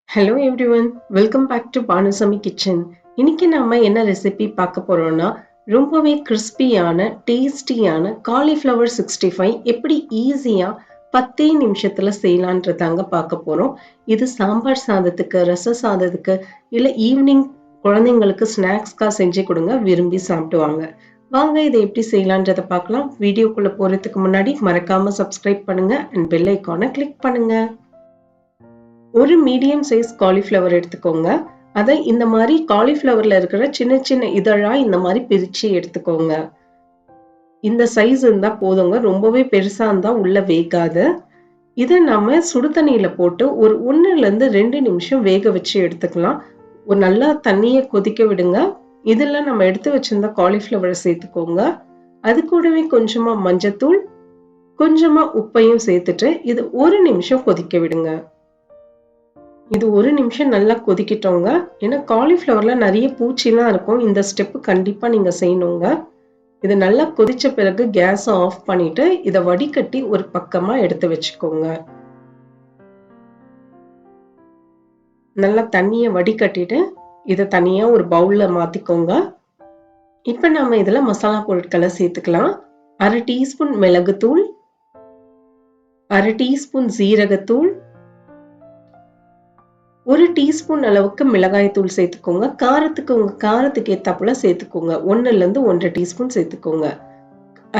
Hello everyone, welcome back to Banu kitchen. இன்னைக்கு நாம என்ன ரெசிபி பார்க்க போறோம்னா ரொம்பவே கிறிஸ்பியான டேஸ்டியான காலிஃப்ளவர் 65 எப்படி ஈஸியா 10 நிமிஷத்துல செய்யலாம்ன்றதாங்க பார்க்க போறோம். இது சாம்பார் சாதத்துக்கு, ரச சாதத்துக்கு இல்ல ஈவினிங் குழந்தைங்களுக்கு ஸ்நாக்ஸ்க்கா செஞ்சு கொடுங்க, விரும்பி சாப்பிடுவாங்க. வாங்க இதை எப்படி செய்யலாம்ன்றத பார்க்கலாம். வீடியோக்குள்ள போறதுக்கு முன்னாடி மறக்காம சப்ஸ்கிரைப் பண்ணுங்க and bell icon-ஐ கிளிக் பண்ணுங்க. ஒரு மீடியம் சைஸ் காலிஃப்ளவர் எடுத்துக்கோங்க. அதை இந்த மாதிரி காலிஃப்ளவர்ல இருக்கிற சின்ன சின்ன இதழா இந்த மாதிரி பிரிச்சு எடுத்துக்கோங்க. இந்த சைஸ் இருந்தா போதுங்க, ரொம்பவே பெருசா இருந்தா உள்ள வேகாது. இதை நாம சுடு தண்ணியில போட்டு ஒரு 1-2 நிமிஷம் வேக வச்சு எடுத்துக்கலாம். ஒரு நல்லா தண்ணியை கொதிக்க விடுங்க. இதுல நம்ம எடுத்து வச்சிருந்த காலிஃப்ளவரை சேர்த்துக்கோங்க. அது கூடவே கொஞ்சமா மஞ்சத்தூள், கொஞ்சமா உப்பையும் சேர்த்துட்டு இது 1 நிமிஷம் கொதிக்க விடுங்க. இது 1 நிமிஷம் நல்லா கொதிக்கிட்டோங்க. ஏன்னா காலிஃப்ளவர்ல நிறைய பூச்சிலாம் இருக்கும். இந்த ஸ்டெப் கண்டிப்பா நீங்க செய்யணுங்க. இது நல்லா கொதிச்ச பிறகு கேஸை ஆஃப் பண்ணிட்டு இதை வடிகட்டி ஒரு பக்கமா எடுத்து வச்சுக்கோங்க. நல்லா தண்ணியை வடிகட்டிட்டு இதை தனியா ஒரு பவுல்ல மாத்திக்கோங்க. இப்ப நாம இதுல மசாலா பொருட்களை சேர்த்துக்கலாம். 1/2 டீஸ்பூன் மிளகுத்தூள், 1/2 டீஸ்பூன் சீரகத்தூள், 1 டீஸ்பூன் அளவுக்கு மிளகாய் தூள் சேர்த்துக்கோங்க. காரத்துக்கு உங்க காரத்துக்கு ஏத்தாப்புல சேர்த்துக்கோங்க. 1 1/2 டீஸ்பூன் சேர்த்துக்கோங்க.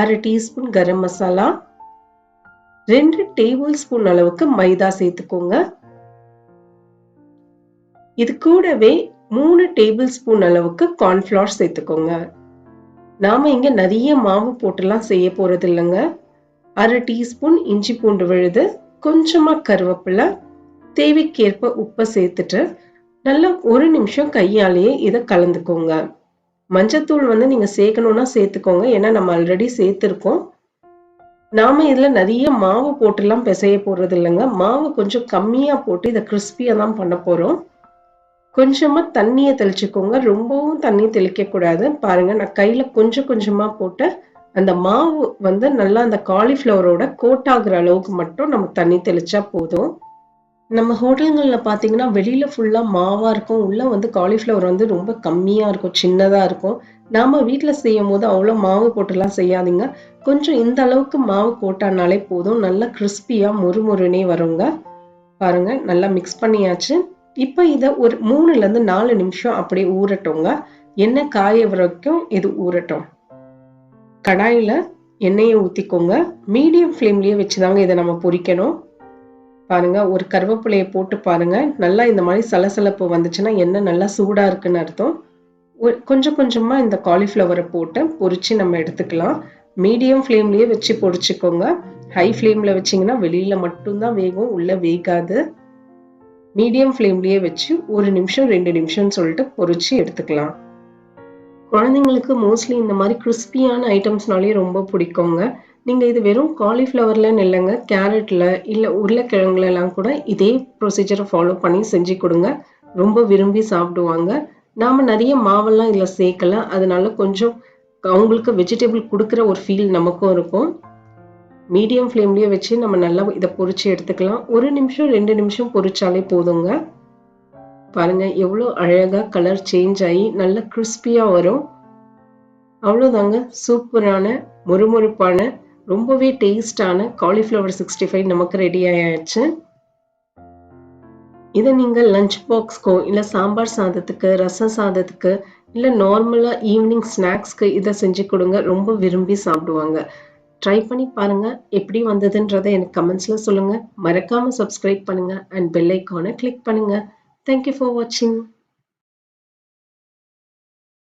1/2 teaspoon garam masala, 2 table spoon அளவுக்கு மைதா சேர்த்துக்கோங்க. இது கூடவே 3 டேபிள் ஸ்பூன் அளவுக்கு கார்ன்ஃபிளவர் சேர்த்துக்கோங்க. நாம இங்க நிறைய மாவு போட்டுலாம் செய்ய போறது இல்லைங்க. 1/2 டீஸ்பூன் இஞ்சி பூண்டு விழுது, கொஞ்சமா கருவேப்பிலை, தேவைக்கேற்ப உப்பை சேர்த்துட்டு நல்லா 1 நிமிஷம் கையாலேயே இதை கலந்துக்கோங்க. மஞ்சத்தூள் நீங்க சேர்க்கணும்னா சேர்த்துக்கோங்க, ஏன்னா நம்ம ஆல்ரெடி சேர்த்திருக்கோம். நாம இதுல நிறைய மாவு போட்டுலாம் பிசைய போறது இல்லைங்க. மாவு கொஞ்சம் கம்மியா போட்டு இதை கிறிஸ்பியா தான் பண்ண போறோம். கொஞ்சமா தண்ணியை தெளிச்சுக்கோங்க. ரொம்பவும் தண்ணி தெளிக்க கூடாது. பாருங்க, நான் கையில கொஞ்சம் கொஞ்சமா போட்டு அந்த மாவு நல்லா அந்த காலிஃப்ளவரோட கோட் ஆகுற அளவுக்கு மட்டும் நம்ம தண்ணி தெளிச்சா போதும். நம்ம ஹோட்டல்கள்ல பாத்தீங்கன்னா வெளியில ஃபுல்லா மாவா இருக்கும். உள்ள காலிஃப்ளவர் ரொம்ப கம்மியா இருக்கும், சின்னதா இருக்கும். நாம வீட்டுல செய்யும் போது அவ்வளவு மாவு போட்டுலாம் செய்யாதீங்க. கொஞ்சம் இந்த அளவுக்கு மாவு போட்டானாலே போதும். நல்லா கிறிஸ்பியா மொறுமொறுனே வருங்க. பாருங்க, நல்லா மிக்ஸ் பண்ணியாச்சு. இப்ப இத ஒரு 3-4 நிமிஷம் அப்படியே ஊறட்டுங்க. எண்ணெய் காய வரைக்கும் இது ஊறட்டும். கடாயில எண்ணெயை ஊத்திக்கோங்க. மீடியம் ஃப்ளேம்லயே வச்சுதாங்க இதை நம்ம பொரிக்கணும். பாருங்க, ஒரு கருவேப்பிலையை போட்டு பாருங்க. நல்லா இந்த மாதிரி சலசலப்பு வந்துச்சுன்னா எண்ணெய் நல்லா சூடா இருக்குன்னு அர்த்தம். கொஞ்சம் கொஞ்சமா இந்த காலிஃப்ளவரை போட்டு பொரிச்சு நம்ம எடுத்துக்கலாம். மீடியம் ஃப்ளேம்லயே வச்சு பொரிச்சுக்கோங்க. ஹை ஃப்ளேம்ல வச்சீங்கன்னா வெளியில மட்டும்தான் வேகும், உள்ள வேகாது. மீடியம் ஃப்ளேம்லயே வச்சு 1 நிமிஷம் 2 நிமிஷம் சொல்லிட்டு பொரிச்சு எடுத்துக்கலாம். குழந்தைங்களுக்கு மோஸ்ட்லி இந்த மாதிரி கிறிஸ்பியான ஐட்டம்ஸ்னாலே ரொம்ப பிடிக்குங்க. நீங்க இது வெறும் காலிஃப்ளவர்ல இல்லைங்க, கேரட்ல இல்ல உருளைக்கிழங்குல எல்லாம் கூட இதே ப்ரொசீஜரை ஃபாலோ பண்ணி செஞ்சு கொடுங்க. ரொம்ப விரும்பி சாப்பிடுவாங்க. நாம நிறைய மாவெல்லாம் இதுல சேர்க்கல, அதனால கொஞ்சம் அவங்களுக்கு வெஜிடபிள் கொடுக்குற ஒரு ஃபீல் நமக்கும் இருக்கும். மீடியம் ஃப்ளேம்லயே வச்சு நம்ம நல்லா இதை பொரிச்சு எடுத்துக்கலாம். 1 நிமிஷம் 2 நிமிஷம் பொரிச்சாலே போதுங்க. பாருங்க, எவ்வளவு அழகா கலர் சேஞ்ச் ஆகி நல்ல கிறிஸ்பியா வரும். அவ்வளவுதாங்க, சூப்பரான மொறுமொறுப்பான ரொம்பவே டேஸ்டான காலிஃப்ளவர் 65 நமக்கு ரெடி ஆயாச்சு. இதை நீங்க லஞ்ச் பாக்ஸ்க்கோ இல்ல சாம்பார் சாதத்துக்கு, ரச சாதத்துக்கு இல்ல நார்மலா ஈவினிங் ஸ்நாக்ஸ்க்கு இதை செஞ்சு கொடுங்க. ரொம்ப விரும்பி சாப்பிடுவாங்க. ட்ரை பண்ணி பாருங்க. எப்படி வந்ததுன்றதை எனக்கு கமெண்ட்ஸ்ல சொல்லுங்க. மறக்காம சப்ஸ்கிரைப் பண்ணுங்க அண்ட் பெல் ஐக்கானை கிளிக் பண்ணுங்க. Thank you for watching.